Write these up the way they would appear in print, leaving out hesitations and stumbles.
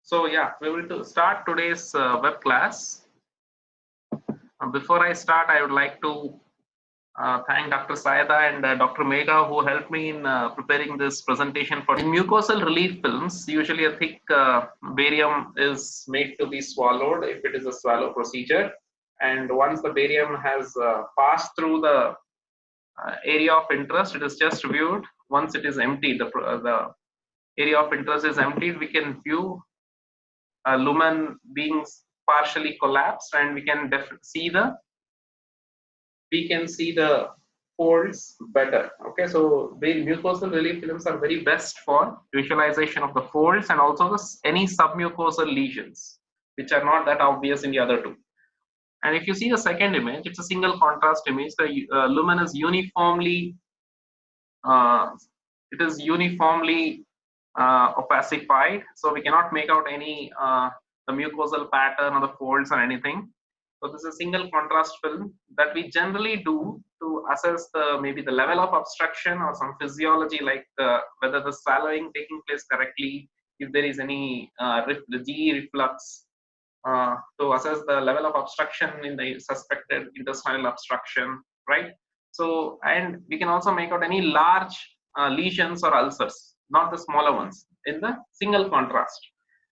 So yeah, we will start today's web class. Before I start, I would like to thank Dr. Saida and Dr. Megha who helped me in preparing this presentation. In mucosal relief films, usually a thick barium is made to be swallowed if it is a swallow procedure. And once the barium has passed through the area of interest, it is just viewed. Once it is emptied, the area of interest is emptied, we can view lumen being partially collapsed, and we can see the folds better. Okay, so the mucosal relief films are very best for visualization of the folds and also any submucosal lesions which are not that obvious in the other two. And if you see the second image, it's a single contrast image. The lumen is uniformly opacified, so we cannot make out any the mucosal pattern or the folds or anything. So this is a single contrast film that we generally do to assess maybe the level of obstruction or some physiology, like whether the swallowing taking place correctly, if there is any the GE reflux, to assess the level of obstruction in the suspected intestinal obstruction, right? So, and we can also make out any large lesions or ulcers, not the smaller ones, in the single contrast.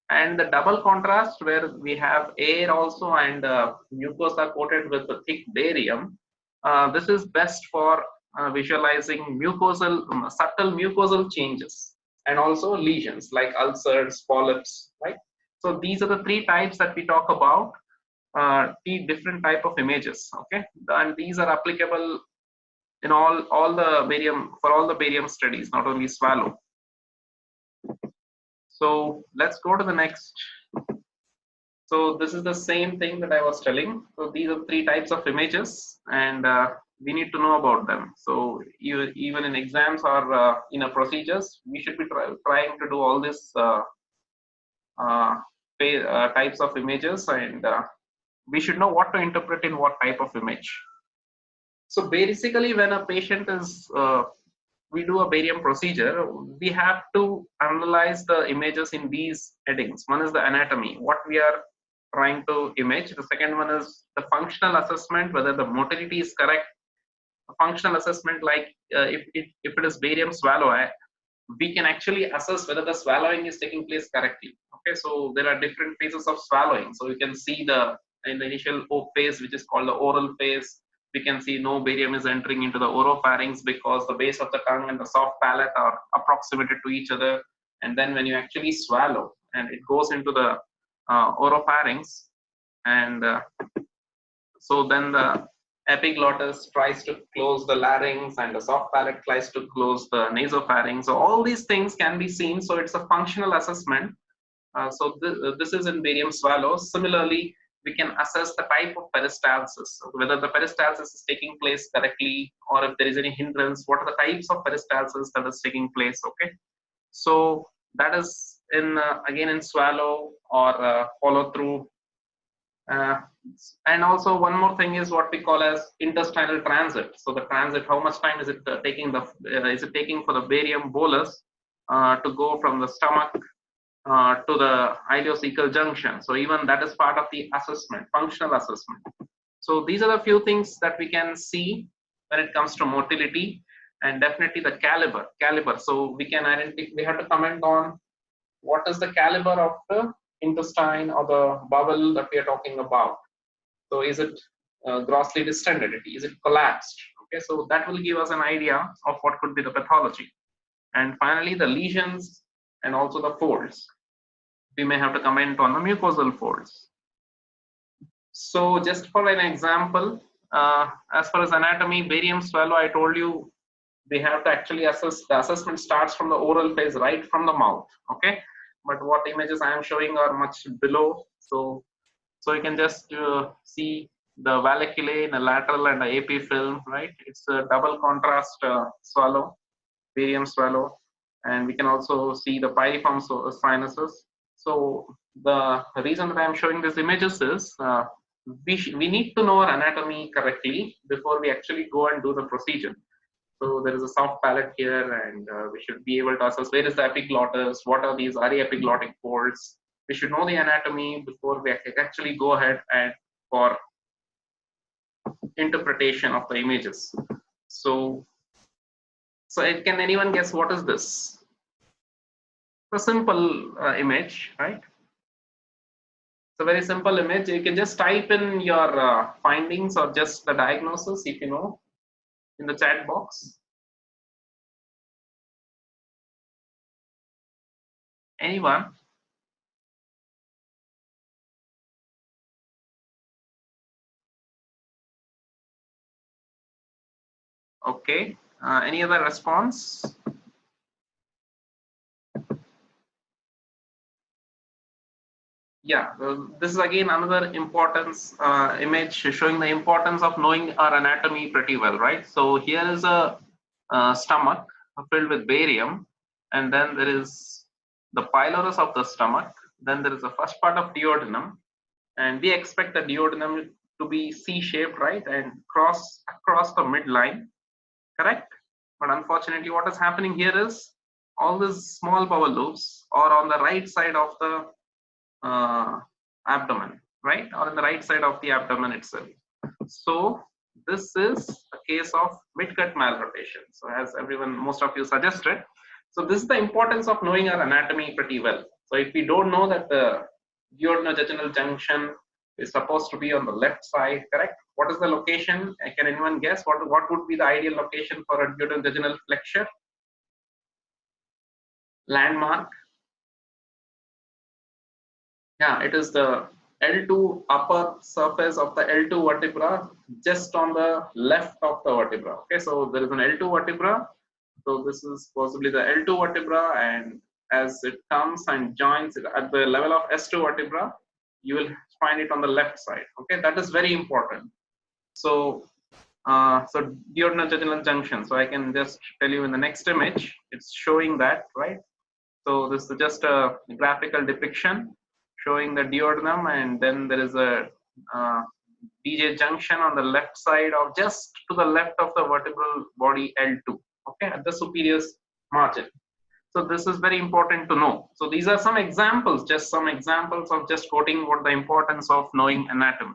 And the double contrast, where we have air also and mucosa coated with the thick barium, this is best for visualizing subtle mucosal changes and also lesions like ulcers, polyps, right? So these are the three types that we talk about, different type of images, okay? And these are applicable in all the barium studies, not only swallow. So let's go to the next. So this is the same thing that I was telling. So these are three types of images, and we need to know about them. So even in exams or in a procedures, we should be trying to do all this types of images, and we should know what to interpret in what type of image. So basically, when a patient is we do a barium procedure, we have to analyze the images in these headings. One is the anatomy, what we are trying to image. The second one is the functional assessment, whether the motility is correct. A functional assessment, like if it is barium swallow, we can actually assess whether the swallowing is taking place correctly. Okay, so there are different phases of swallowing. So you can see in the initial phase, which is called the oral phase, we can see no barium is entering into the oropharynx because the base of the tongue and the soft palate are approximated to each other. And then when you actually swallow and it goes into the oropharynx, and so then the epiglottis tries to close the larynx and the soft palate tries to close the nasopharynx. So all these things can be seen. So it's a functional assessment. So this is in barium swallow. Similarly, we can assess the type of peristalsis, whether the peristalsis is taking place correctly, or if there is any hindrance, what are the types of peristalsis that is taking place, okay? So that is again in swallow or follow through. And also one more thing is what we call as intestinal transit. So the transit, how much time is it taking for the barium bolus to go from the stomach to the ileocecal junction. So even that is part of the assessment, functional assessment. So these are the few things that we can see when it comes to motility, and definitely the caliber. So we have to comment on what is the caliber of the intestine or the bowel that we are talking about. So is it grossly distended? Is it collapsed? Okay, so that will give us an idea of what could be the pathology. And finally, the lesions and also the folds. We may have to comment on the mucosal folds. So just for an example, as far as anatomy, barium swallow, I told you we have to actually assess. The assessment starts from the oral phase, right from the mouth, okay? But what images I am showing are much below. So you can just see the valleculae, the lateral and the AP film, right? It's a double contrast swallow, barium swallow. And we can also see the pyriform sinuses. So the reason that I am showing these images is we need to know our anatomy correctly before we actually go and do the procedure. So there is a soft palate here, and we should be able to assess where is the epiglottis, what are these epiglottic folds, we should know the anatomy before we actually go ahead and for interpretation of the images. So can anyone guess what is this? A simple image, right? It's a very simple image. You can just type in your findings or just the diagnosis if you know in the chat box. Anyone? Okay. Any other response? Yeah, this is again another importance image showing the importance of knowing our anatomy pretty well, right? So here is a stomach filled with barium, and then there is the pylorus of the stomach. Then there is the first part of duodenum, and we expect the duodenum to be C-shaped, right, and cross across the midline, correct? But unfortunately, what is happening here is all these small bowel loops are on the right side of the abdomen, right, or in the right side of the abdomen itself. So this is a case of midgut malrotation. So as most of you suggested, so this is the importance of knowing our anatomy pretty well. So if we don't know that the duodenojejunal junction is supposed to be on the left side, correct? What is the location? Can anyone guess what would be the ideal location for a duodenojejunal flexure? Landmark? Yeah, it is the L2 upper surface of the L2 vertebra, just on the left of the vertebra. Okay, so there is an L2 vertebra. So this is possibly the L2 vertebra, and as it comes and joins it at the level of S2 vertebra, you will find it on the left side. Okay, that is very important. So, so duodenojejunal junction. So I can just tell you in the next image, it's showing that, right? So this is just a graphical depiction showing the duodenum, and then there is a DJ junction on the left side of just to the left of the vertebral body L2, okay, at the superior margin. So this is very important to know. So these are some examples, just some examples of just quoting what the importance of knowing anatomy.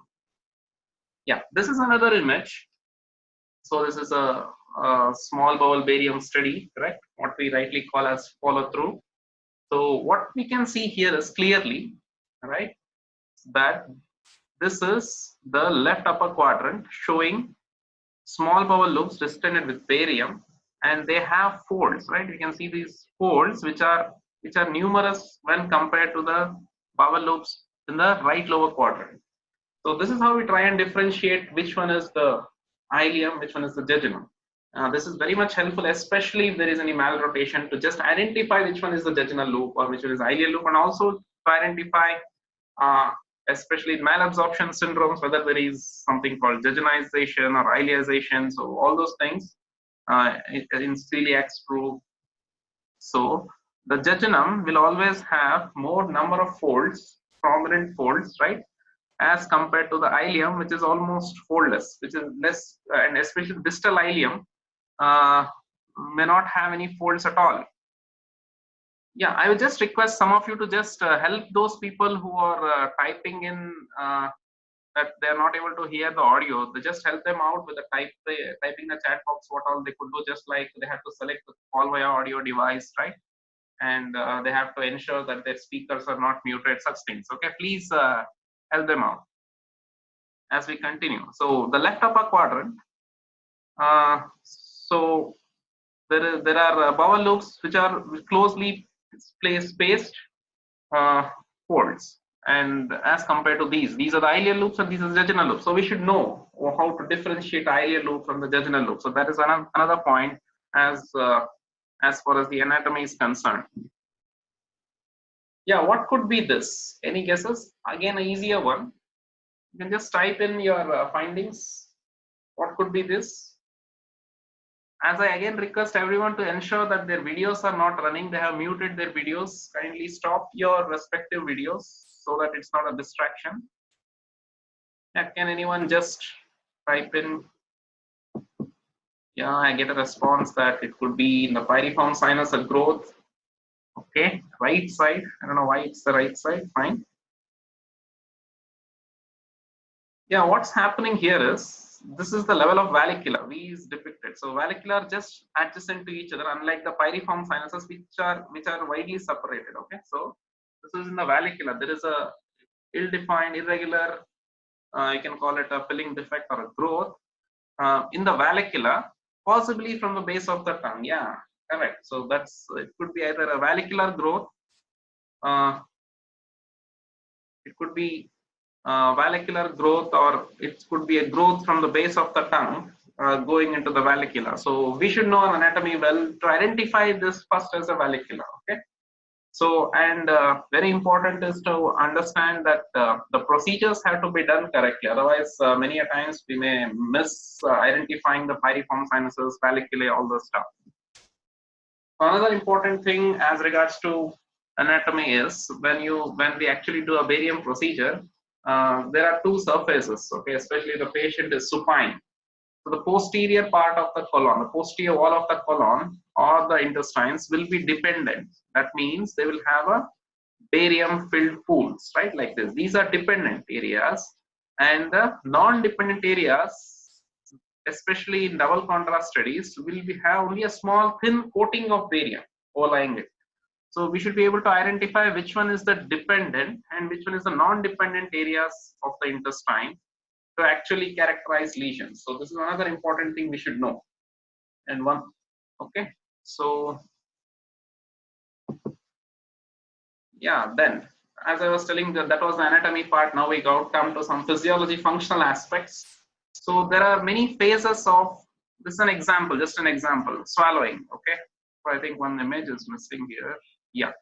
Yeah, this is another image. So this is a small bowel barium study, correct? What we rightly call as follow through. So what we can see here is clearly, right, that this is the left upper quadrant showing small bowel loops distended with barium, and they have folds, right? You can see these folds which are numerous when compared to the bowel loops in the right lower quadrant. So this is how we try and differentiate which one is the ileum, which one is the jejunum. This is very much helpful, especially if there is any malrotation, to just identify which one is the jejunal loop or which one is ileal loop, and also to identify, especially in malabsorption syndromes, whether there is something called jejunization or ilealization. So all those things in celiacs true. So the jejunum will always have more number of folds, prominent folds, right, as compared to the ileum, which is almost foldless, which is less, and especially distal ileum may not have any folds at all. Yeah, I would just request some of you to just help those people who are typing in that they are not able to hear the audio. They just help them out with the typing the chat box what all they could do, just like they have to select the call via audio device, right? And they have to ensure that their speakers are not muted, such things. Okay, please help them out as we continue. So the left upper quadrant, so there are bowel loops which are closely spaced folds, and as compared to these are the ileal loops and these are the jejunal loops. So we should know how to differentiate ileal loop from the jejunal loop. So that is another point as far as the anatomy is concerned. Yeah, what could be this? Any guesses? Again, an easier one. You can just type in your findings. What could be this? As I again request everyone to ensure that their videos are not running, they have muted their videos. Kindly stop your respective videos so that it's not a distraction. Yeah, can anyone just type in? Yeah, I get a response that it could be in the piriform sinus growth. Okay, right side. I don't know why it's the right side. Fine. Yeah, what's happening here is this is the level of vallicula. V is depicted. So vallicula are just adjacent to each other, unlike the pyriform sinuses, which are widely separated. Okay, so this is in the vallicula. There is a ill-defined, irregular. You can call it a filling defect or a growth in the vallicula, possibly from the base of the tongue. Yeah, correct. So that's it could be either a vallicular growth. It could be vallicular growth, or it could be a growth from the base of the tongue going into the vallicula. So we should know anatomy well to identify this first as a vallicula. Okay. So, and very important is to understand that the procedures have to be done correctly. Otherwise, many a times we may miss identifying the pyriform sinuses, valliculae, all those stuff. Another important thing as regards to anatomy is when we actually do a barium procedure, there are two surfaces. Okay, especially the patient is supine. So the posterior part of the colon, the posterior wall of the colon or the intestines will be dependent. That means they will have a barium filled pools, right? Like this. These are dependent areas, and the non-dependent areas, especially in double contrast studies, will have only a small thin coating of barium overlying it. So we should be able to identify which one is the dependent and which one is the non-dependent areas of the intestine to actually characterize lesions. So this is another important thing we should know. And one, okay. So yeah, then as I was telling that was the anatomy part. Now we come to some physiology functional aspects. So there are many phases of this is an example, just an example, swallowing. Okay. So I think one image is missing here. Yeah,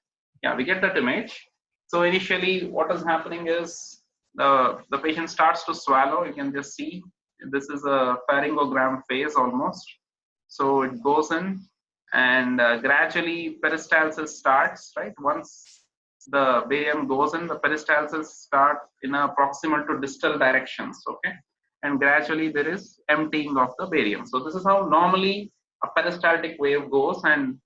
we get that image. So initially what is happening is the patient starts to swallow. You can just see this is a pharyngogram phase almost. So it goes in and gradually peristalsis starts, right? Once the barium goes in, the peristalsis start in a proximal to distal directions, okay? And gradually there is emptying of the barium. So this is how normally a peristaltic wave goes, and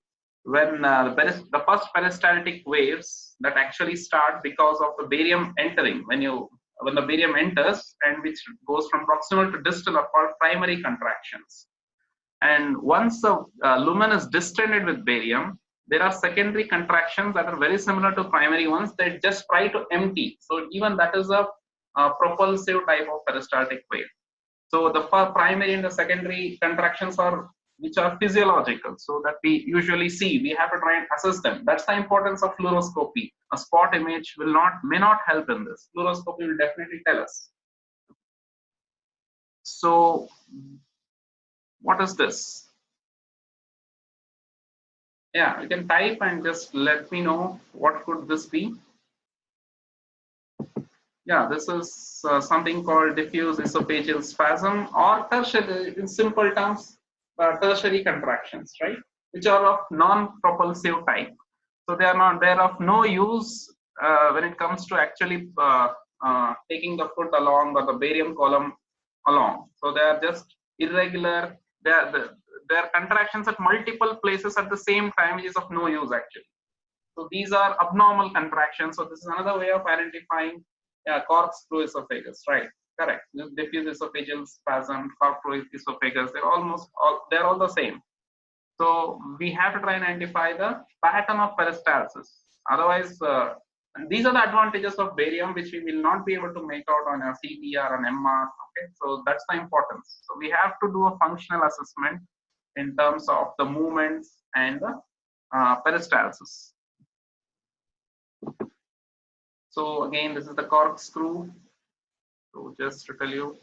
when the first peristaltic waves that actually start because of the barium entering, when the barium enters and which goes from proximal to distal are called primary contractions. And once the lumen is distended with barium, there are secondary contractions that are very similar to primary ones that just try to empty. So even that is a propulsive type of peristaltic wave. So the primary and the secondary contractions are which are physiological, so that we usually see. We have to try and assess them. That's the importance of fluoroscopy. A spot image may not help in this. Fluoroscopy will definitely tell us. So what is this? Yeah, you can type and just let me know what could this be. Yeah, this is something called diffuse esophageal spasm, or tertiary, in simple terms, tertiary contractions, right? Which are of non-propulsive type. So they are of no use when it comes to actually taking the foot along or the barium column along. So they are just irregular. They are contractions at multiple places at the same time, which is of no use actually. So these are abnormal contractions. So this is another way of identifying corkscrew esophagus, right? Correct. Diffuse esophageal spasm, corkscrew esophagus, they're all the same. So we have to try and identify the pattern of peristalsis. Otherwise, these are the advantages of barium, which we will not be able to make out on a CT or an MR. Okay, so that's the importance. So we have to do a functional assessment in terms of the movements and the peristalsis. So again, this is the corkscrew. So just to tell you,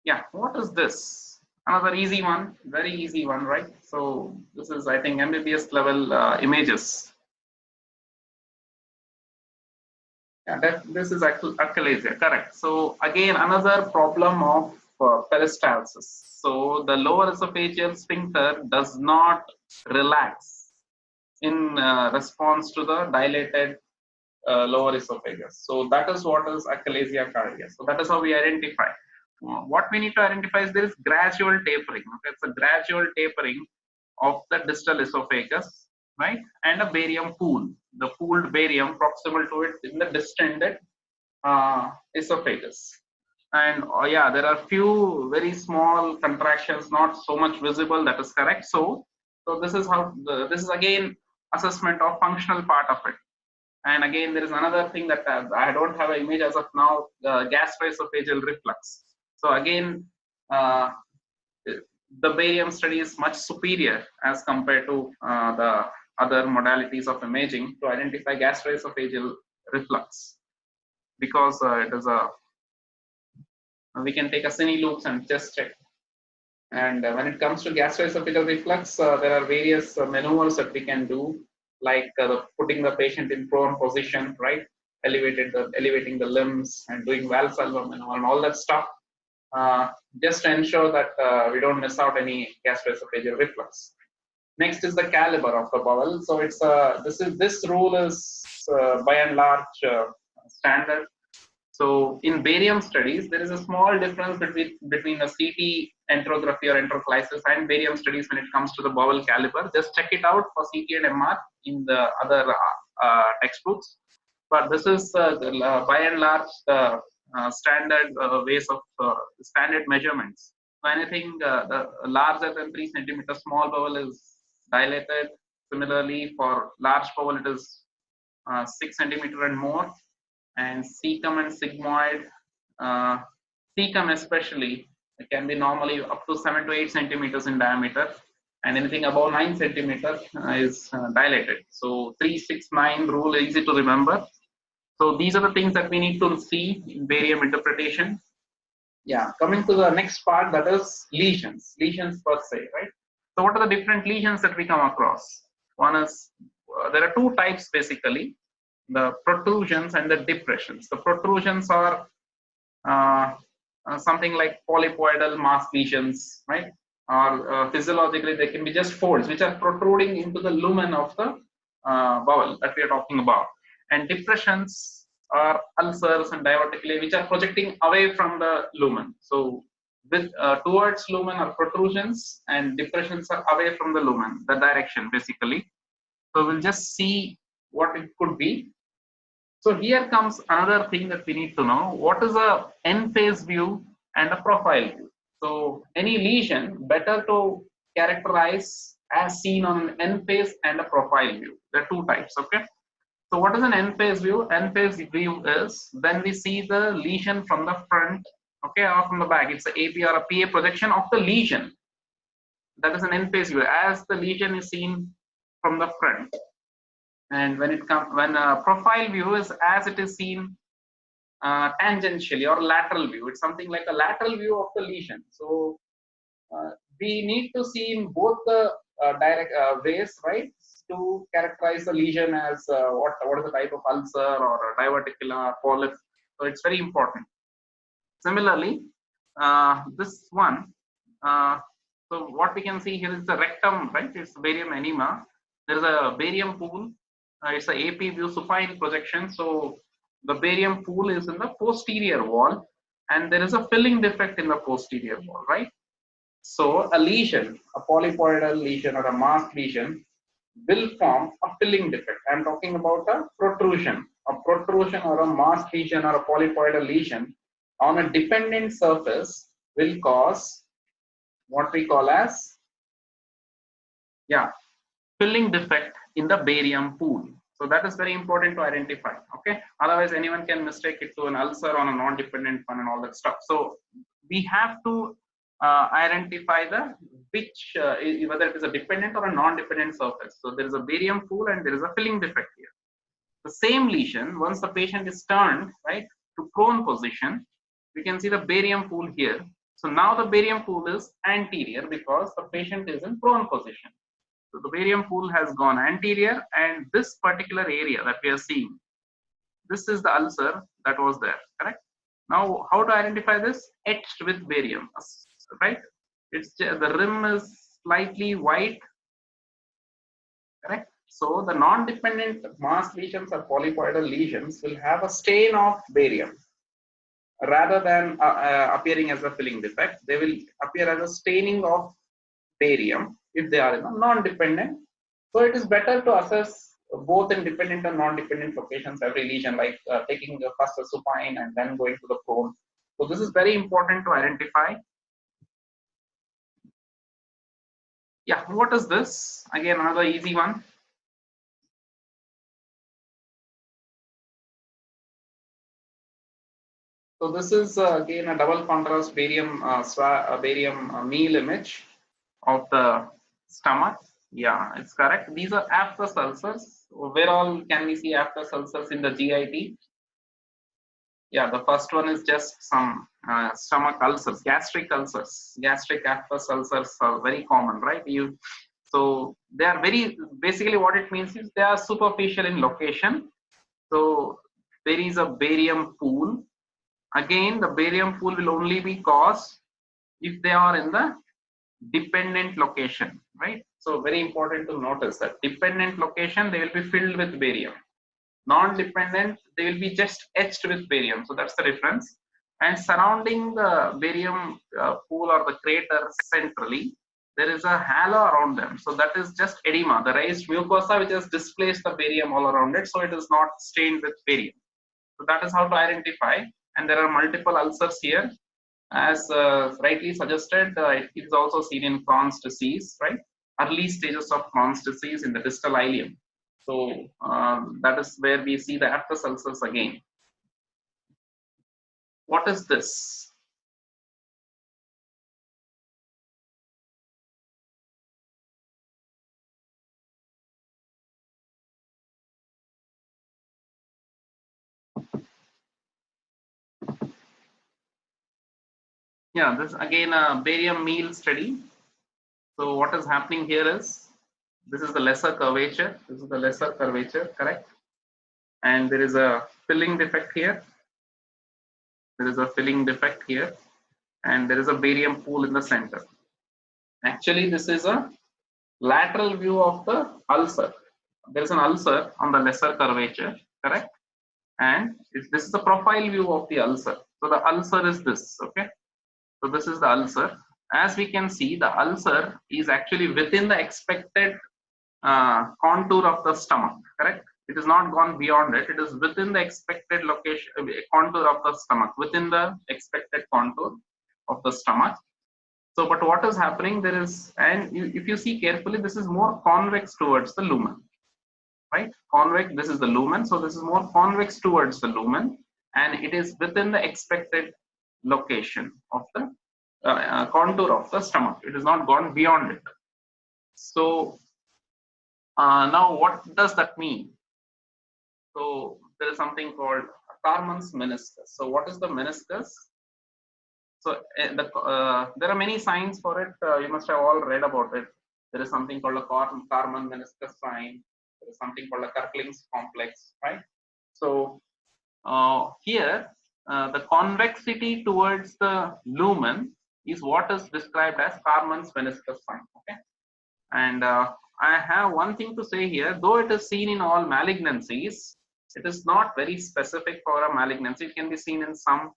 yeah, what is this? Another easy one, very easy one, right? So this is, I think, MBBS level images. Yeah, this is achalasia, correct. So again, another problem of peristalsis. So the lower esophageal sphincter does not relax in response to the dilated lower esophagus. So that is what is achalasia cardia. So that is how we identify. What we need to identify is there is gradual tapering. Okay, it's a gradual tapering of the distal esophagus, right? And a barium pool, the pooled barium proximal to it in the distended esophagus. And yeah, there are few very small contractions, not so much visible. That is correct. So this is how this is again assessment of functional part of it. And again, there is another thing that I don't have an image as of now, gastroesophageal reflux. So again, the barium study is much superior as compared to the other modalities of imaging to identify gastroesophageal reflux, because it is a we can take a cine loops and just check. And when it comes to gastroesophageal reflux, there are various maneuvers that we can do, like putting the patient in prone position, right? Elevating the limbs and doing Valsalva maneuver and all that stuff, just to ensure that we don't miss out any gastroesophageal reflux. Next is the caliber of the bowel. So it's this rule is by and large standard. So in barium studies, there is a small difference between a CT enterography or enteroclysis and barium studies when it comes to the bowel caliber. Just check it out for CT and MR in the other textbooks. But this is by and large the standard ways of standard measurements. So anything the larger than 3 centimeters small bowel is dilated. Similarly, for large bowel, it is 6 centimeter and more. And cecum and sigmoid, cecum especially, it can be normally up to 7 to 8 centimeters in diameter, and anything above 9 centimeters is dilated. So 3-6-9 rule, easy to remember. So these are the things that we need to see in barium interpretation. Yeah, coming to the next part, that is lesions per se, right? So what are the different lesions that we come across? One is, there are two types basically, the protrusions and the depressions. The protrusions are something like polypoidal mass lesions, right? Or physiologically, they can be just folds which are protruding into the lumen of the bowel that we are talking about. And depressions are ulcers and diverticulae which are projecting away from the lumen. So with towards lumen are protrusions, and depressions are away from the lumen, the direction basically. So we'll just see what it could be. So here comes another thing that we need to know. What is a end-phase view and a profile view? So any lesion, better to characterize as seen on an end-phase and a profile view. There are two types, okay? So what is an end-phase view? End-phase view is when we see the lesion from the front, okay, or from the back. It's an AP or a PA projection of the lesion. That is an end-phase view, as the lesion is seen from the front. And when a profile view is as it is seen tangentially or lateral view. It's something like a lateral view of the lesion. So we need to see in both the direct ways, right, to characterize the lesion as what is the type of ulcer or a diverticula, polyp. So it's very important. Similarly, this one. So what we can see here is the rectum, right? It's barium enema. There is a barium pool. It's a AP view supine projection. So the barium pool is in the posterior wall, and there is a filling defect in the posterior wall, right? So a lesion, a polypoidal lesion or a mass lesion, will form a filling defect. I'm talking about a protrusion or a mass lesion or a polypoidal lesion on a dependent surface will cause what we call as, yeah, filling defect in the barium pool. So that is very important to identify, okay? Otherwise, anyone can mistake it to an ulcer on a non-dependent one and all that stuff. So we have to identify the whether it is a dependent or a non-dependent surface. So there is a barium pool and there is a filling defect here. The same lesion, once the patient is turned, right, to prone position, we can see the barium pool here. So now the barium pool is anterior because the patient is in prone position. So the barium pool has gone anterior, and this particular area that we are seeing, this is the ulcer that was there, correct? Now, how to identify this? Etched with barium, right? It's the rim is slightly white, correct? So the non-dependent mass lesions or polypoidal lesions will have a stain of barium. Rather than appearing as a filling defect, they will appear as a staining of barium if they are in a non-dependent So it is better to assess both in dependent and non-dependent locations every lesion, like taking the first the supine and then going to the prone. So this is very important to identify. Yeah, what is this? Again, another easy one. So this is again a double contrast barium meal image of the stomach. Yeah, it's correct. These are aphthous ulcers. Where all can we see aphthous ulcers in the GIT? Yeah, the first one is just some stomach ulcers, gastric ulcers. Gastric aphthous ulcers are very common, right? So they are very, basically what it means is they are superficial in location. So there is a barium pool. Again, the barium pool will only be caused if they are in the dependent location, right? So very important to notice that dependent location, they will be filled with barium. Non-dependent, they will be just etched with barium. So that's the difference. And surrounding the barium pool or the crater centrally, there is a halo around them. So that is just edema, the raised mucosa which has displaced the barium all around it. So it is not stained with barium. So that is how to identify. And there are multiple ulcers here. As rightly suggested, it is also seen in CROHNS disease, right? Early stages of CROHNS disease in the distal ileum. So that is where we see the aphthous ulcers again. What is this? Yeah, this again a barium meal study. So what is happening here is, this is the lesser curvature. This is the lesser curvature, correct? And there is a filling defect here. There is a filling defect here. And there is a barium pool in the center. Actually, this is a lateral view of the ulcer. There is an ulcer on the lesser curvature, correct? And this is the profile view of the ulcer. So the ulcer is this, okay? So this is the ulcer. As we can see, the ulcer is actually within the expected contour of the stomach, correct? It is not gone beyond it. It is within the expected location, contour of the stomach, within the expected contour of the stomach. So, but what is happening there is, and if you see carefully, this is more convex towards the lumen, right? Convex, this is the lumen. So this is more convex towards the lumen, and it is within the expected location of the contour of the stomach. It is not gone beyond it. So now what does that mean? So there is something called Karman's meniscus. So what is the meniscus? So there are many signs for it. You must have all read about it. There is something called a Karman meniscus sign. There is something called a Kirkling's complex, right? So here the convexity towards the lumen is what is described as Karman's meniscus sign. Okay, and I have one thing to say here. Though it is seen in all malignancies, it is not very specific for a malignancy. It can be seen in some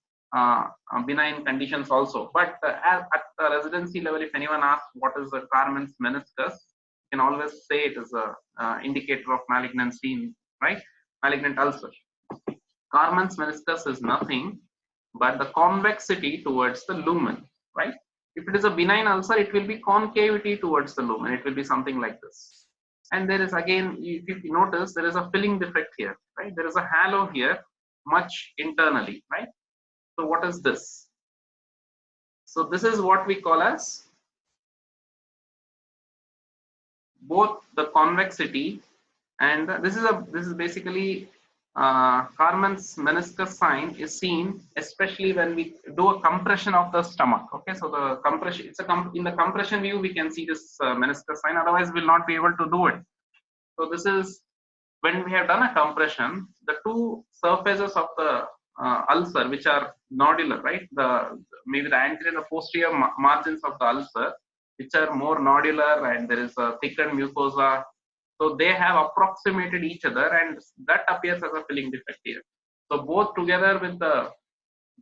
benign conditions also. But at the residency level, if anyone asks what is the Karman's meniscus, you can always say it is a indicator of malignancy, right? Malignant ulcer. Karman's meniscus is nothing but the convexity towards the lumen, right? If it is a benign ulcer, it will be concavity towards the lumen. It will be something like this. And there is again, if you notice, there is a filling defect here, right? There is a halo here, much internally, right? So what is this? So this is what we call as both the convexity and this is basically Karman's meniscus sign is seen especially when we do a compression of the stomach. Okay, so the compression, in the compression view we can see this meniscus sign. Otherwise, we'll not be able to do it. So this is when we have done a compression, the two surfaces of the ulcer, which are nodular, right? Maybe the anterior and posterior margins of the ulcer, which are more nodular, and there is a thickened mucosa. So they have approximated each other, and that appears as a filling defect here. So both together with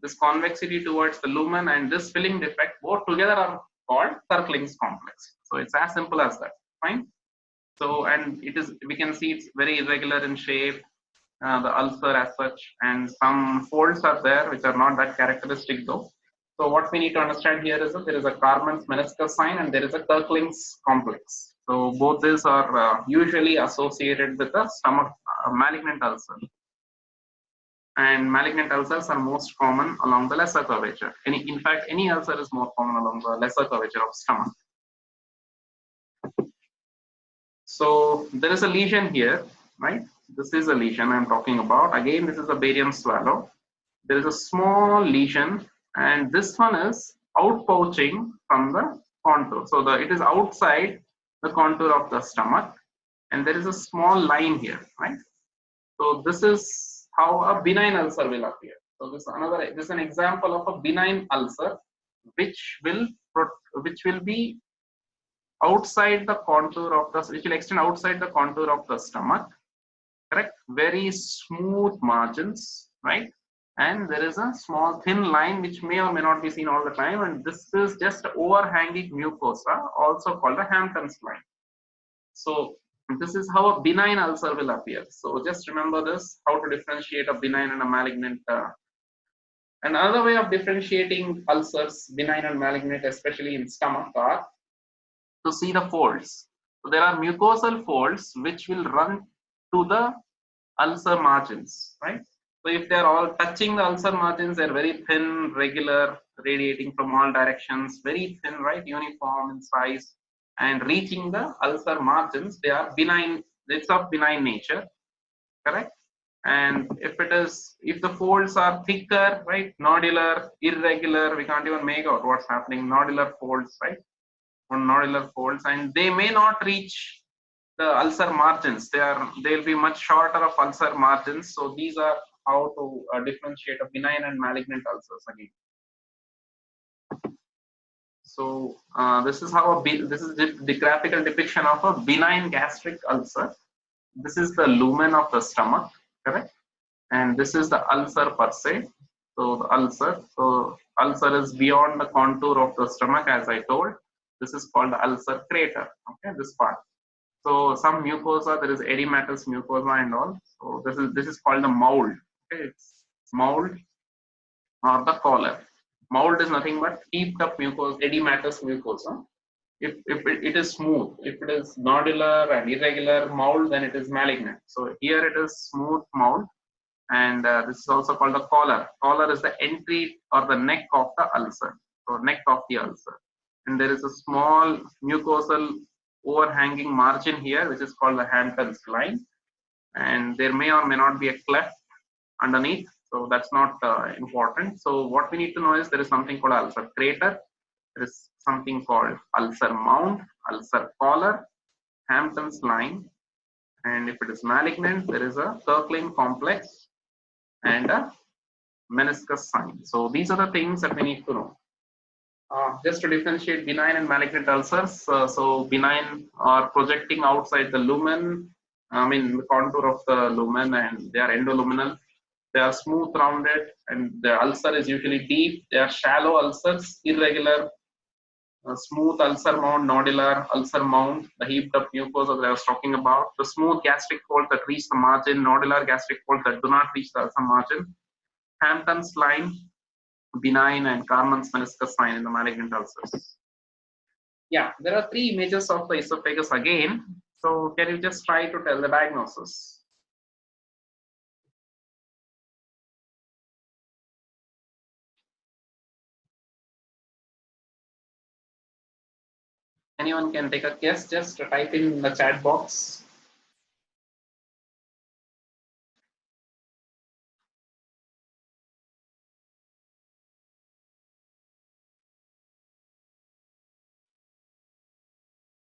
this convexity towards the lumen and this filling defect, both together are called Kirkling's complex. So it's as simple as that. Fine. So, and it is, we can see it's very irregular in shape, the ulcer as such, and some folds are there which are not that characteristic though. So what we need to understand here is that there is a Karman's meniscus sign and there is a Kirkling's complex. So both these are usually associated with the stomach malignant ulcer. And malignant ulcers are most common along the lesser curvature. In fact, any ulcer is more common along the lesser curvature of stomach. So there is a lesion here, right? This is a lesion I'm talking about. Again, this is a barium swallow. There is a small lesion, and this one is outpouching from the contour. So it is outside the contour of the stomach, and there is a small line here, right? So this is how a benign ulcer will appear. So this is an example of a benign ulcer, which will be outside the contour of the, which will extend outside the contour of the stomach, correct? Very smooth margins, right? And there is a small thin line which may or may not be seen all the time, and this is just overhanging mucosa, also called a Hampton's line. So this is how a benign ulcer will appear. So just remember this, how to differentiate a benign and a malignant. Another way of differentiating ulcers, benign and malignant, especially in stomach, are to see the folds. So there are mucosal folds which will run to the ulcer margins, right? So if they are all touching the ulcer margins, they're very thin, regular, radiating from all directions, very thin, right? Uniform in size, and reaching the ulcer margins, they are benign. It's of benign nature, correct? And if the folds are thicker, right, nodular, irregular, we can't even make out what's happening. Nodular folds, right? Or nodular folds, and they may not reach the ulcer margins. They'll be much shorter of ulcer margins. So these are how to differentiate a benign and malignant ulcers again. So this is how this is the graphical depiction of a benign gastric ulcer. This is the lumen of the stomach, correct? And this is the ulcer per se. So the ulcer is beyond the contour of the stomach, as I told. This is called the ulcer crater. Okay, this part. So some mucosa, there is edematous mucosa and all. So this is called the mold. Okay, it's mold or the collar. Mold is nothing but heaped up mucosa, edematous mucosa. If it is smooth, if it is nodular and irregular mold, then it is malignant. So here it is smooth mold, and this is also called the collar. Collar is the entry or the neck of the ulcer, so neck of the ulcer. And there is a small mucosal overhanging margin here, which is called the Hampton's line, and there may or may not be a cleft underneath, so that's not important. So what we need to know is there is something called ulcer crater, there is something called ulcer mound, ulcer collar, Hampton's line, and if it is malignant, there is a Kirkling complex and a meniscus sign. So these are the things that we need to know. Just to differentiate benign and malignant ulcers, so benign are projecting outside the lumen, the contour of the lumen, and they are endoluminal. They are smooth rounded, and the ulcer is usually deep. They are shallow ulcers, irregular, smooth ulcer mound, nodular ulcer mound, the heaped up mucosa that I was talking about, the smooth gastric folds that reach the margin, nodular gastric folds that do not reach the ulcer margin, Hampton's line, benign, and Karman's meniscus sign in the malignant ulcers. Yeah, there are three images of the esophagus again. So can you just try to tell the diagnosis? Anyone can take a guess, just type in the chat box.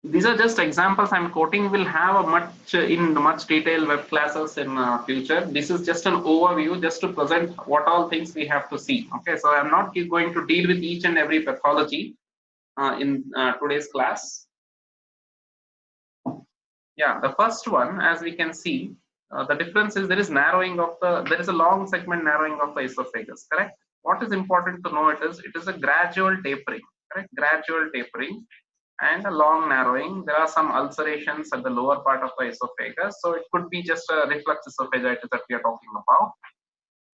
These are just examples I'm quoting. We'll have a much detailed web classes in future. This is just an overview, just to present what all things we have to see. Okay, so I'm not going to deal with each and every pathology in today's class. Yeah, the first one, as we can see, the difference is there is a long segment narrowing of the esophagus, correct? What is important to know it is a gradual tapering, correct? Gradual tapering. and a long narrowing. There are some ulcerations at the lower part of the esophagus. So it could be just a reflux esophagitis that we are talking about.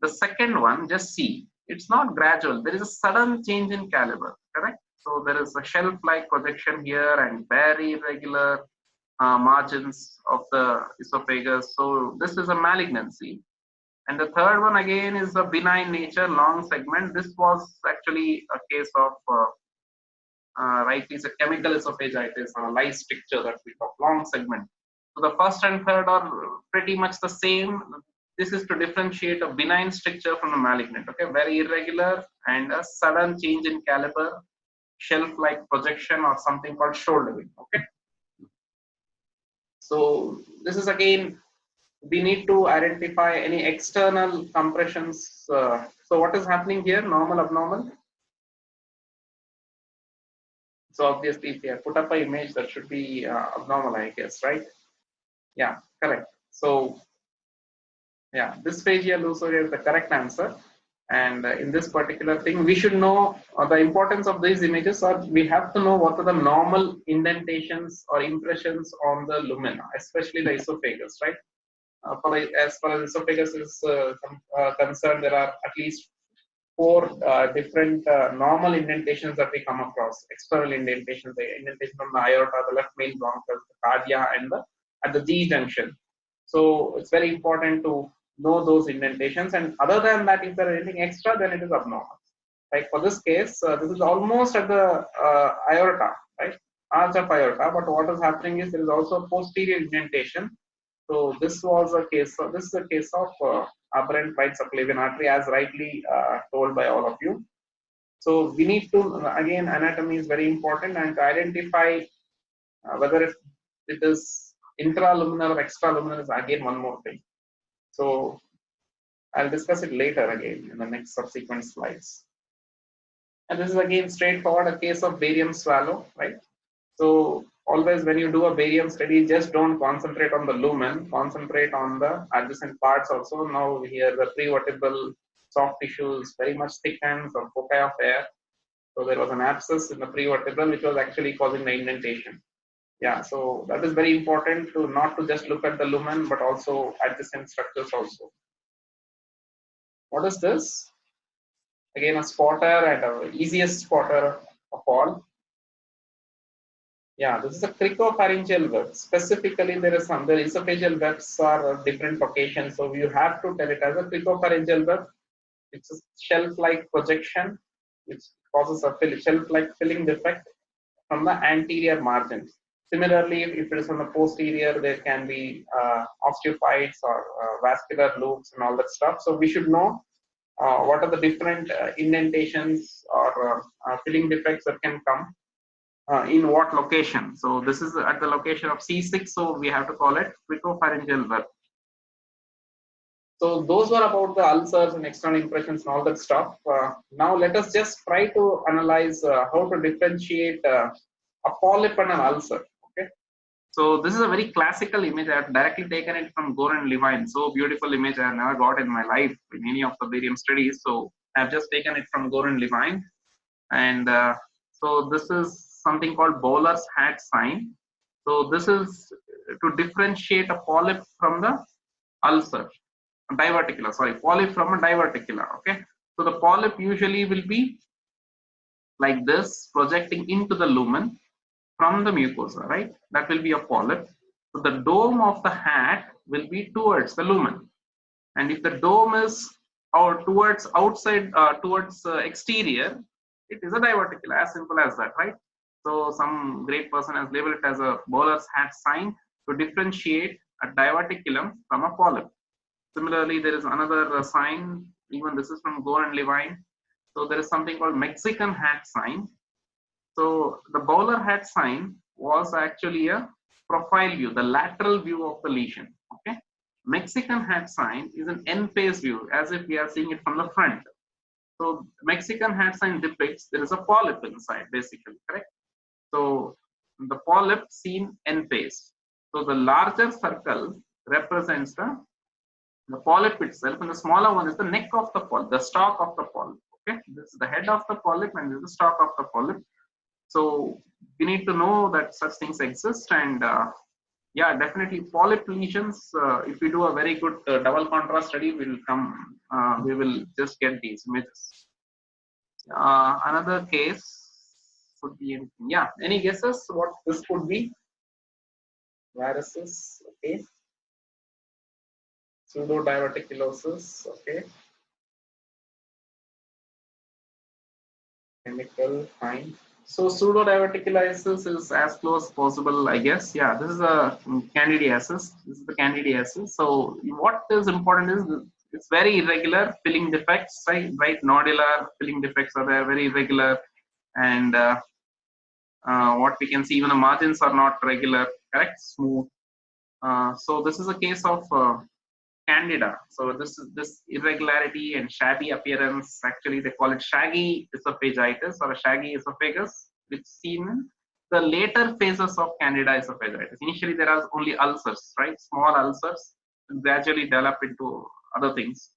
The second one, just see, it's not gradual. There is a sudden change in caliber, correct? So there is a shelf-like projection here and very irregular margins of the esophagus. So this is a malignancy. And the third one again is a benign nature, long segment. This was actually a case of right, is a chemical esophagitis or a lice stricture that we talk, long segment. So the first and third are pretty much the same. This is to differentiate a benign stricture from a malignant. Okay, very irregular and a sudden change in caliber, shelf-like projection or something called shouldering. Okay. So this is again, we need to identify any external compressions. So what is happening here? Normal, abnormal. So obviously, if you put up an image, that should be abnormal, I guess, right? Yeah, correct. So yeah, dysphagia lusoria is the correct answer. And in this particular thing, we should know the importance of these images, or we have to know what are the normal indentations or impressions on the lumina, especially the esophagus, right? As far as esophagus is concerned, there are at least 4 different normal indentations that we come across. External indentations, the indentation on the aorta, the left main bronchus, the cardia, and at the G junction. So it's very important to know those indentations. And other than that, if there is anything extra, then it is abnormal. Like for this case, this is almost at the aorta, right? Arch of aorta. But what is happening is there is also posterior indentation. So this was a case. So this is a case of aberrant right subclavian artery, as rightly told by all of you. So we need to, again, anatomy is very important, and to identify whether it is intraluminal or extraluminal is again one more thing. So I'll discuss it later again in the next subsequent slides. And this is again straightforward, a case of barium swallow, right? So always when you do a barium study, just don't concentrate on the lumen, concentrate on the adjacent parts also. Now here the prevertebral soft tissues very much thickened or foci of air. So there was an abscess in the prevertebral which was actually causing the indentation. Yeah, so that is very important to not to just look at the lumen, but also adjacent structures also. What is this? Again, a spotter and the easiest spotter of all. Yeah, this is a cricopharyngeal web. Specifically, there is some, the esophageal webs are different locations. So you have to tell it as a cricopharyngeal web. It's a shelf-like projection, which causes a shelf-like filling defect from the anterior margins. Similarly, if it is on the posterior, there can be osteophytes or vascular loops and all that stuff. So we should know what are the different indentations or filling defects that can come in what location. So this is at the location of C6, so we have to call it cricopharyngeal web. So those were about the ulcers and external impressions and all that stuff. Now let us just try to analyze how to differentiate a polyp and an ulcer. Okay. So this is a very classical image. I have directly taken it from Gore and Levine. So beautiful image I have never got in my life in any of the barium studies. So I have just taken it from Gore and Levine. And so this is something called Bowler's hat sign. So this is to differentiate a polyp from the ulcer. Diverticula, sorry, polyp from a diverticula. Okay, so the polyp usually will be like this, projecting into the lumen from the mucosa, right? That will be a polyp. So the dome of the hat will be towards the lumen, and if the dome is towards outside, exterior, it is a diverticula. As simple as that, right? So some great person has labeled it as a Bowler's hat sign to differentiate a diverticulum from a polyp. Similarly, there is another sign, even this is from Gore and Levine. So there is something called Mexican hat sign. So the Bowler hat sign was actually a profile view, the lateral view of the lesion. Okay, Mexican hat sign is an end-face view, as if we are seeing it from the front. So Mexican hat sign depicts there is a polyp inside, basically, correct? So the polyp seen end-face. So the larger circle represents the polyp itself, and the smaller one is the neck of the polyp, the stalk of the polyp. Okay, this is the head of the polyp, and this is the stalk of the polyp. So we need to know that such things exist, and yeah, definitely polyp lesions. If we do a very good double contrast study, we will just get these images. Another case could be anything. Yeah, any guesses what this could be? Varices, okay. Pseudodiverticulosis, okay. Chemical, fine. So pseudodiverticulosis is as close as possible, I guess. Yeah, this is a candidiasis. This is the candidiasis. So what is important is it's very irregular filling defects, right? Right, nodular filling defects are there, very irregular, and what we can see, even the margins are not regular, correct, smooth. So this is a case of candida. So this irregularity and shabby appearance, actually they call it shaggy esophagitis or a shaggy esophagus, which is seen in the later phases of candida esophagitis. Initially there are only ulcers, right? Small ulcers gradually develop into other things.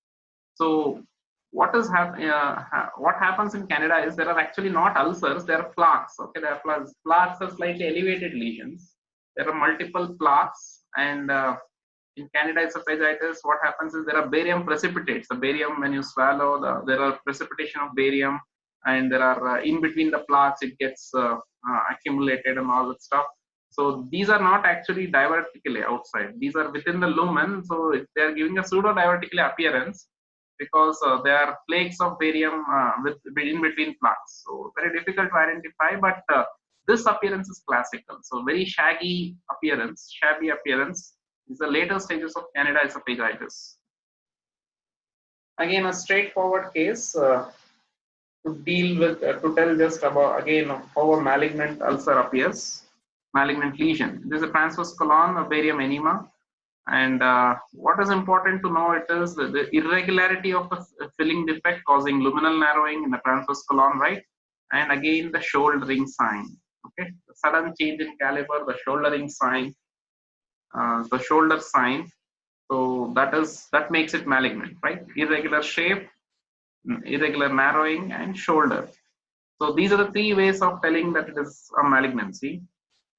So what what happens in candida is there are actually not ulcers, there are plaques. Okay, there are plaques. Plaques are slightly elevated lesions. There are multiple plaques, and in candida esophagitis, what happens is there are barium precipitates. The barium, when you swallow, there are precipitation of barium, and there are in between the plaques, it gets accumulated and all that stuff. So these are not actually diverticulae outside. These are within the lumen. So they are giving a pseudo diverticulae appearance because they are flakes of barium in between plaques. So very difficult to identify, but this appearance is classical. So very shaggy appearance, shabby appearance is the later stages of candida esophagitis. Again, a straightforward case to deal with, to tell just about again how a malignant ulcer appears, malignant lesion. This is a transverse colon, a barium enema. And what is important to know, it is the irregularity of the filling defect causing luminal narrowing in the transverse colon, right? And again, the shouldering sign. Okay, the sudden change in caliber, the shouldering sign, the shoulder sign. So that makes it malignant, right? Irregular shape, irregular narrowing, and shoulder. So these are the three ways of telling that it is a malignancy.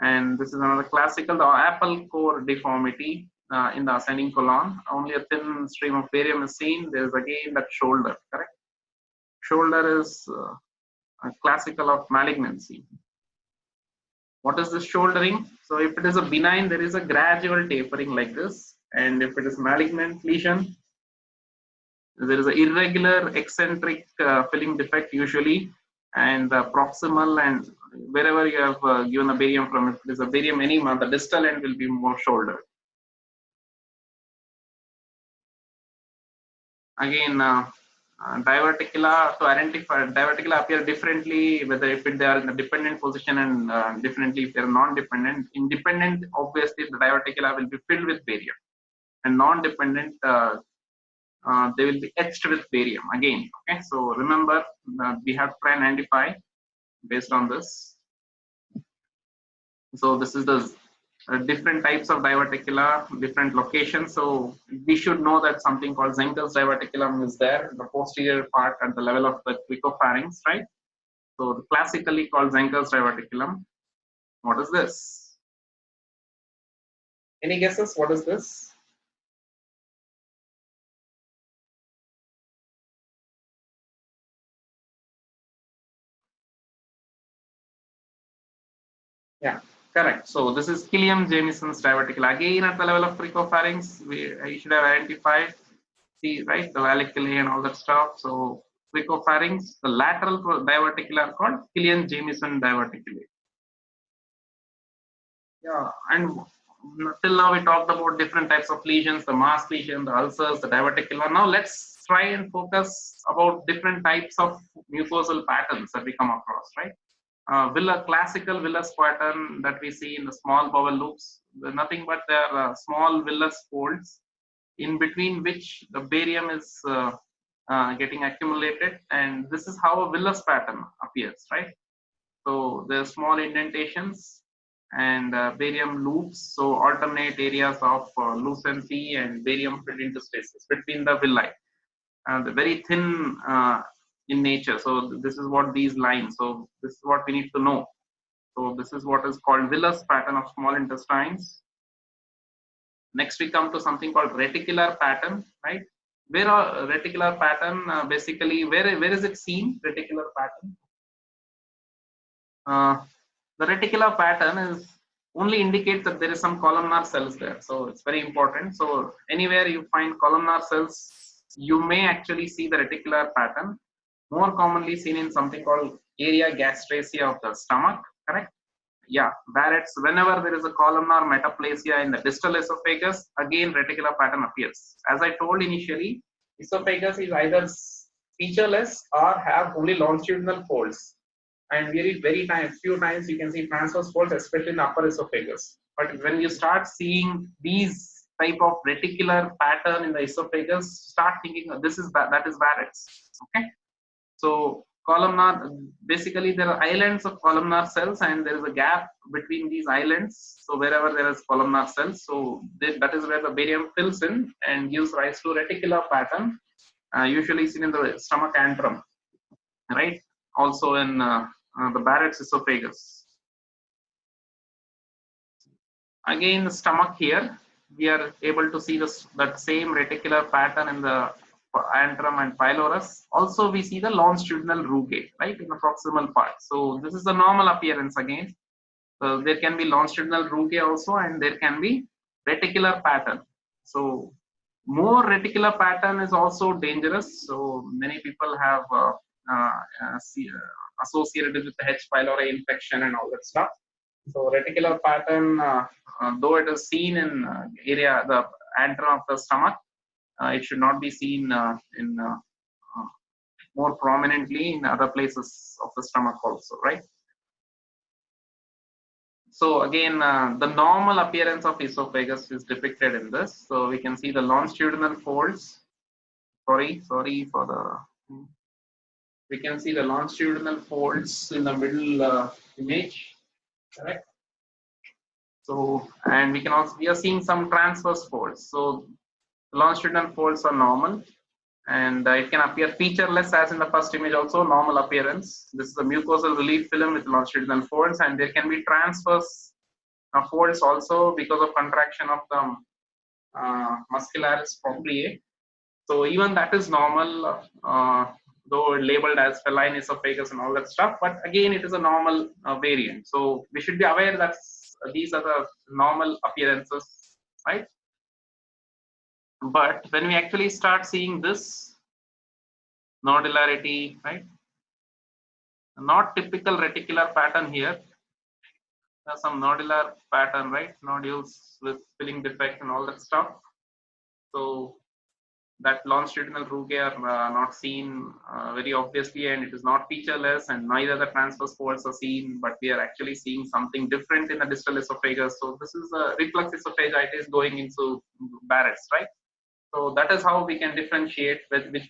And this is another classical, the apple core deformity in the ascending colon. Only a thin stream of barium is seen. There is again that shoulder, correct? Shoulder is a classical of malignancy. What is this shouldering? So if it is a benign, there is a gradual tapering like this. And if it is malignant lesion, there is an irregular eccentric filling defect usually, and the proximal and wherever you have given a barium from, if it is a barium enema, the distal end will be more shoulder. Again, diverticula, to identify, diverticula appear differently, whether if they are in the dependent position and differently if they are non-dependent. In dependent, obviously the diverticula will be filled with barium, and non-dependent, they will be etched with barium again. Okay, so remember we have to try and identify based on this. So this is the different types of diverticula, different locations. So we should know that something called Zenkel's diverticulum is there in the posterior part at the level of the cricopharynx, right? So classically called Zenkel's diverticulum. What is this? Any guesses? What is this? Yeah, correct. So this is Killian Jamison's diverticula. Again, at the level of cricopharynx, I should have identified, see, right, the valleculae and all that stuff. So cricopharynx, the lateral diverticula called Killian Jamison diverticulae. Yeah, and till now we talked about different types of lesions, the mass lesion, the ulcers, the diverticular. Now let's try and focus about different types of mucosal patterns that we come across, right? Classical villous pattern that we see in the small bowel loops, nothing but they are small villous folds in between which the barium is getting accumulated, and this is how a villous pattern appears, right? So there are small indentations and barium loops, so alternate areas of lucency and barium filled interstices between the villi. They're very thin in nature. So this is what these lines. So this is what we need to know. So this is what is called villous pattern of small intestines. Next we come to something called reticular pattern, right? Where are reticular pattern basically where is it seen? Reticular pattern. The reticular pattern is only indicates that there is some columnar cells there, so it's very important. So anywhere you find columnar cells, you may actually see the reticular pattern. More commonly seen in something called area gastracea of the stomach, correct? Yeah, Barrett's. Whenever there is a columnar metaplasia in the distal esophagus, again reticular pattern appears. As I told initially, esophagus is either featureless or have only longitudinal folds, and few times you can see transverse folds, especially in the upper esophagus. But when you start seeing these type of reticular pattern in the esophagus, start thinking that is Barrett's. Okay, so columnar, basically there are islands of columnar cells and there is a gap between these islands. So wherever there is columnar cells, so that is where the barium fills in and gives rise to reticular pattern, usually seen in the stomach antrum, right? Also in the Barrett's esophagus. Again, the stomach here, we are able to see that same reticular pattern in the antrum and pylorus. Also, we see the longitudinal rugae, right, in the proximal part. So this is the normal appearance again. There can be longitudinal rugae also, and there can be reticular pattern. So more reticular pattern is also dangerous. So many people have associated with the H. pylori infection and all that stuff. So reticular pattern, though it is seen in the antrum of the stomach, it should not be seen more prominently in other places of the stomach also, right? So again, the normal appearance of esophagus is depicted in this. So we can see the longitudinal folds. Sorry for the. We can see the longitudinal folds in the middle image, correct? So, and we are seeing some transverse folds. So longitudinal folds are normal, and it can appear featureless as in the first image also, normal appearance. This is a mucosal relief film with longitudinal folds, and there can be transverse folds also because of contraction of the muscularis propriae. So even that is normal, though labeled as feline esophagus and all that stuff, but again it is a normal variant. So we should be aware that these are the normal appearances, right? But when we actually start seeing this nodularity, right? Not typical reticular pattern here. There's some nodular pattern, right? Nodules with filling defect and all that stuff. So that longitudinal rugae are not seen very obviously, and it is not featureless, and neither the transverse folds are seen, but we are actually seeing something different in the distal esophagus. So this is a reflux esophagitis going into Barrett's, right? So that is how we can differentiate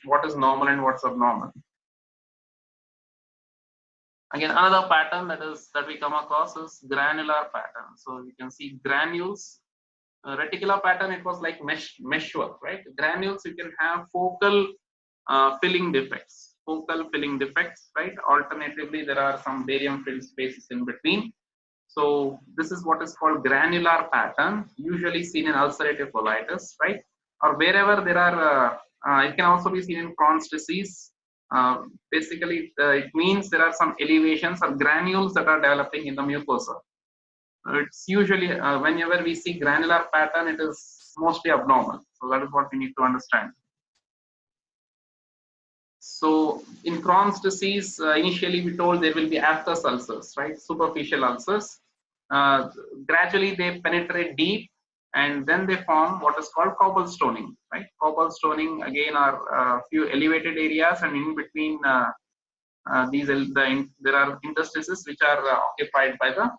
what is normal and what's abnormal. Again, another pattern that we come across is granular pattern. So you can see granules. Reticular pattern, it was like meshwork, right? Granules, you can have focal filling defects, right? Alternatively, there are some barium filled spaces in between. So this is what is called granular pattern, usually seen in ulcerative colitis, right? Or wherever there are, it can also be seen in CROHNS disease. Basically, it means there are some elevations or granules that are developing in the mucosa. It's usually, whenever we see granular pattern, it is mostly abnormal. So that is what we need to understand. So in Crohn's disease, initially we told there will be aphthous ulcers, right? Superficial ulcers. Gradually they penetrate deep, and then they form what is called cobblestoning, right? Cobblestoning again are few elevated areas, and in between there are interstices which are occupied by the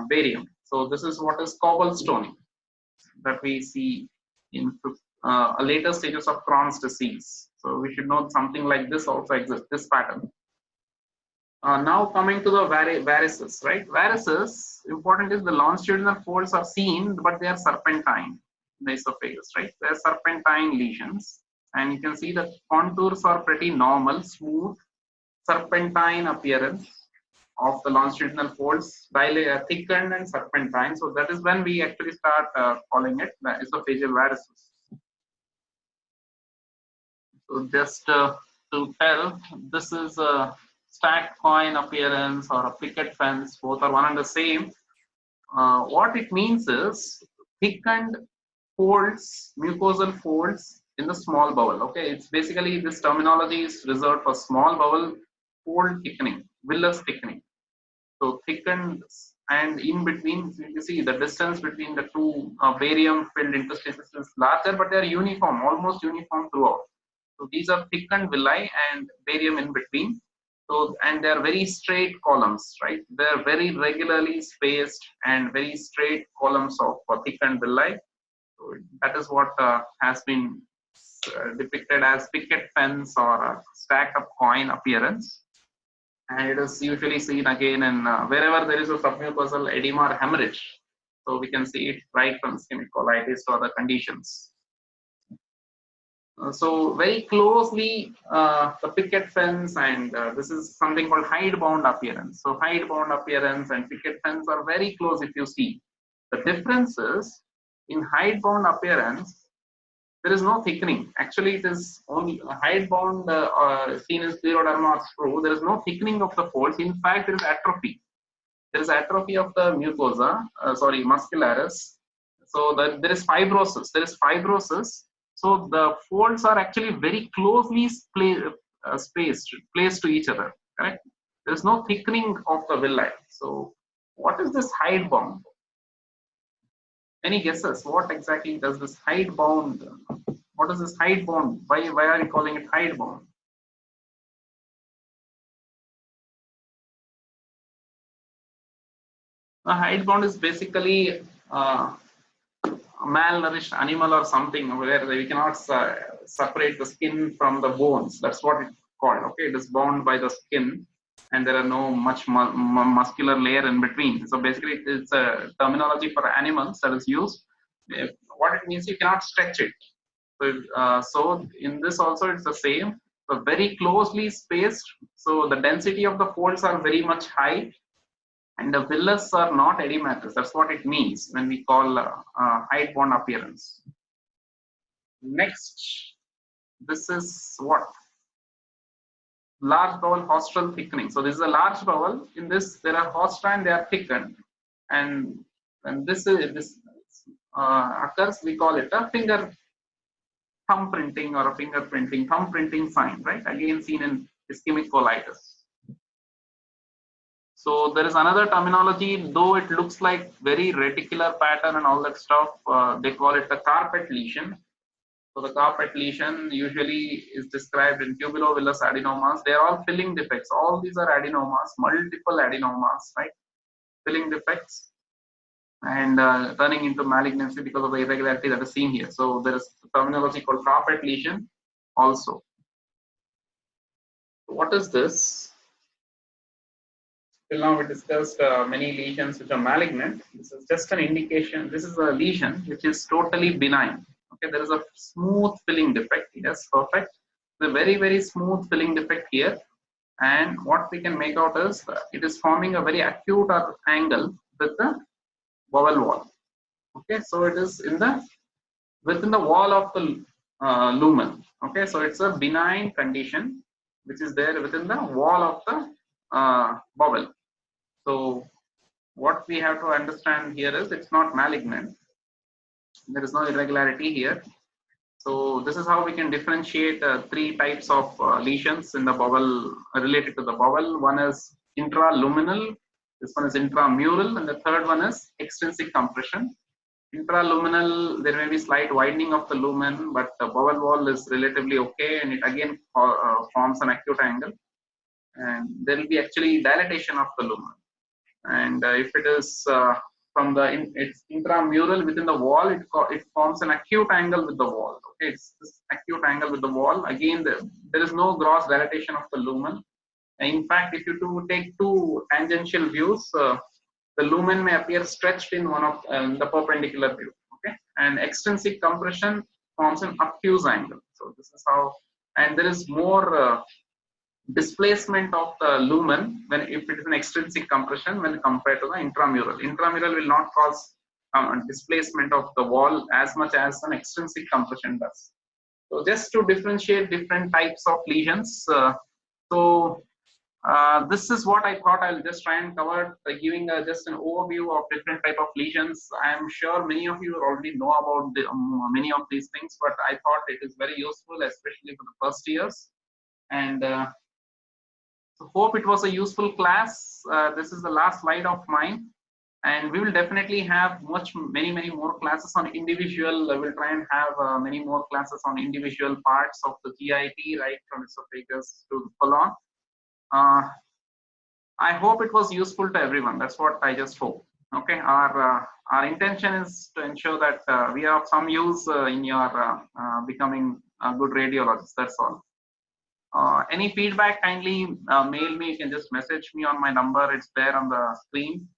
barium. So this is what is cobblestoning that we see in later stages of Crohn's disease. So we should know something like this also exists, this pattern. Now coming to the varices, right? Varices, important is the longitudinal folds are seen, but they are serpentine in the esophagus, right? They are serpentine lesions, and you can see the contours are pretty normal, smooth, serpentine appearance. of the longitudinal folds thickened and serpentine. So that is when we actually start calling it the esophageal varices. So just to tell, this is a stacked coin appearance or a picket fence. Both are one and the same. What it means is thickened folds, mucosal folds in the small bowel. Okay, it's basically this terminology is reserved for small bowel fold thickening, villous thickening. So thickened, and in between, you see the distance between the two barium filled interstices is larger, but they are uniform, almost uniform throughout. So these are thickened villi and barium in between. So, and they are very straight columns, right? They are very regularly spaced and very straight columns of thickened villi. So that is what has been depicted as picket fence or a stack of coin appearance. And it is usually seen again in wherever there is a submucosal edema or hemorrhage. So we can see it right from ischemic colitis to other conditions. So very closely the picket fence and this is something called hidebound appearance. So hidebound appearance and picket fence are very close if you see. The difference is in hidebound appearance, there is no thickening. Actually, it is only hidebound seen in scleroderma or screw. There is no thickening of the folds. In fact, there is atrophy. There is atrophy of the mucosa, muscularis. So there is fibrosis. There is fibrosis. So the folds are actually very closely placed to each other. Correct? There is no thickening of the villi. So what is this hidebound? Any guesses? What exactly does this hidebound? What is this hidebound? Why are you calling it hidebound? A hidebound is basically a malnourished animal or something where we cannot separate the skin from the bones. That's what it's called. Okay, it is bound by the skin, and there are no much muscular layer in between. So basically, it's a terminology for animals that is used. What it means, you cannot stretch it. So in this also it's the same. So very closely spaced. So the density of the folds are very much high, and the villous are not edematous. That's what it means when we call hidebound appearance. Next, this is what? Large bowel haustral thickening. So this is a large bowel. In this, there are haustra and they are thickened, and when this occurs, we call it a thumb printing or a fingerprinting, thumb printing sign, right? Again seen in ischemic colitis. So there is another terminology, though it looks like very reticular pattern and all that stuff. They call it the carpet lesion. So the carpet lesion usually is described in tubulovillous adenomas. They are all filling defects. All these are adenomas, multiple adenomas, right? Filling defects and turning into malignancy because of the irregularity that is seen here. So there is a terminology called carpet lesion also. So what is this? Till now we discussed many lesions which are malignant. This is just an indication. This is a lesion which is totally benign. Okay, there is a smooth filling defect. Yes, perfect. The very, very smooth filling defect here. And what we can make out is it is forming a very acute angle with the bowel wall. Okay, so it is within the wall of the lumen. Okay, so it's a benign condition which is there within the wall of the bowel. So what we have to understand here is it's not malignant. There is no irregularity here. So this is how we can differentiate three types of lesions in the bowel related to the bowel. One is intraluminal, this one is intramural, and the third one is extrinsic compression. Intraluminal, there may be slight widening of the lumen, but the bowel wall is relatively okay, and it again forms an acute angle. And there will be actually dilatation of the lumen. And if it is it's intramural within the wall, it forms an acute angle with the wall. Okay, it's this acute angle with the wall. Again, there is no gross dilatation of the lumen. And in fact, if you take two tangential views, the lumen may appear stretched in one of the perpendicular view. Okay, and extrinsic compression forms an obtuse angle. So this is how, and there is more displacement of the lumen when if it is an extrinsic compression when compared to the intramural. Intramural will not cause displacement of the wall as much as an extrinsic compression does. So just to differentiate different types of lesions. This is what I thought I'll just try and cover, giving just an overview of different type of lesions. I am sure many of you already know about many of these things, but I thought it is very useful, especially for the first years. And so hope it was a useful class. This is the last slide of mine, and we will definitely have many more classes on individual. We'll try and have many more classes on individual parts of the GIT, right from esophagus to the colon. I hope it was useful to everyone. That's what I just hope. Okay, our intention is to ensure that we are of some use in your becoming a good radiologist. That's all. Any feedback, kindly mail me. You can just message me on my number. It's there on the screen.